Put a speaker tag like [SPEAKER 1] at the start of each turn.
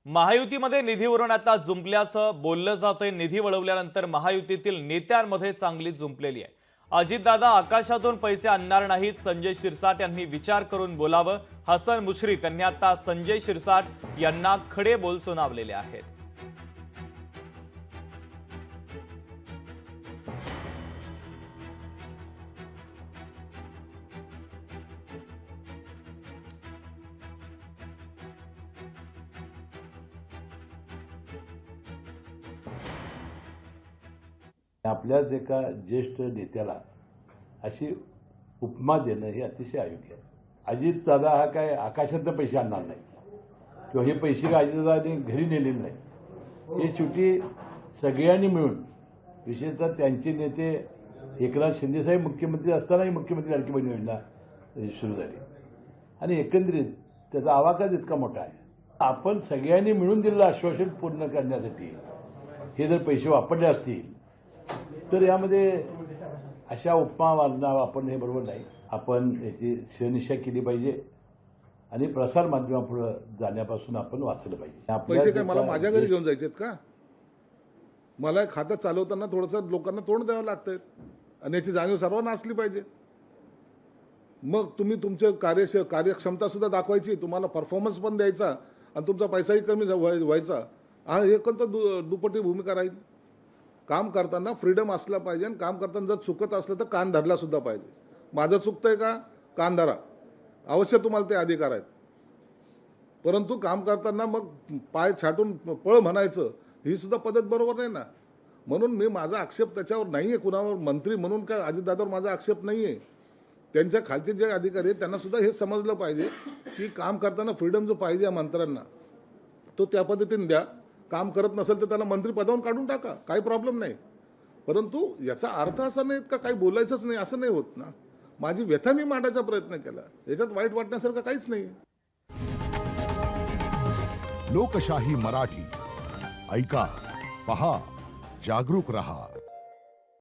[SPEAKER 1] महायुतीमध्ये निधीवरून आता जुंपल्याचं बोललं जातंय। निधी वळवल्यानंतर महायुतीतील नेत्यांमध्ये चांगली जुंपलेली आहे। अजितदादा आकाशातून पैसे आणणार नाहीत, संजय शिरसाट यांनी विचार करून बोलावं। हसन मुश्रीफ यांनी आता संजय शिरसाट यांना खडे बोल सुनावलेले आहेत।
[SPEAKER 2] आपल्याच एका ज्येष्ठ नेत्याला अशी उपमा देणं हे अतिशय अयोग्य आहे। अजितदादा हा काय आकाशातनं पैसे आणणार नाही किंवा हे पैसे काय अजितदादांनी घरी नेलेले नाही। हे शेवटी सगळ्यांनी मिळून, विशेषतः त्यांचे नेते एकनाथ शिंदेसाहेब मुख्यमंत्री असतानाही मुख्यमंत्री लाडकी बहीण योजना सुरू झाली आणि एकंदरीत त्याचा आवाकाच इतका मोठा आहे। आपण सगळ्यांनी मिळून दिलेलं आश्वासन पूर्ण करण्यासाठी हे जर पैसे वापरले असतील तर यामध्ये अशा उपमा वापरणं हे बरोबर नाही। आपण याची शहनिशा केली पाहिजे आणि प्रसार माध्यमापुढे जाण्यापासून आपण वाचलं पाहिजे।
[SPEAKER 3] पैसे काय मला माझ्या घरी घेऊन जायचेत का? मला खातं चालवताना थोडंसं लोकांना तोंड द्यावं लागतंय आणि याची जाणीव सर्वांना असली पाहिजे। मग तुम्ही तुमचे कार्यक्षमता सुद्धा दाखवायची, तुम्हाला परफॉर्मन्स पण द्यायचा आणि तुमचा पैसाही कमी व्हायचा। हा हे कोणतं दुपटी भूमिका राहील? काम करताना फ्रीडम असला पाहिजे आणि काम करताना जर चुकत असलं तर कान धरला सुद्धा पाहिजे। माझं चुकतंय का? कान धरा, अवश्य तुम्हाला ते अधिकार आहेत। परंतु काम करताना मग पाय छाटून पळ म्हणायचं ही सुद्धा पद्धत बरोबर नाही ना। म्हणून मी माझा आक्षेप त्याच्यावर नाही आहे, कुणावर मंत्री म्हणून काय अजितदादावर माझा आक्षेप नाही आहे। त्यांच्या खालचे जे अधिकारी आहेत त्यांना सुद्धा हे समजलं पाहिजे की काम करताना फ्रीडम जो पाहिजे या मंत्र्यांना तो त्या पद्धतीने द्या। काम करत नसेल तर त्याला मंत्री पदावरून काढून टाका, काही प्रॉब्लेम नाही। परंतु याचा अर्थ असा नाही का काही बोलायचंच नाही असं नाही होत ना। माझी व्यथा मी मांडायचा प्रयत्न केला, याच्यात वाईट वाटण्यासारखं काहीच नाही।
[SPEAKER 4] लोकशाही मराठी ऐका, पहा, जागरूक रहा।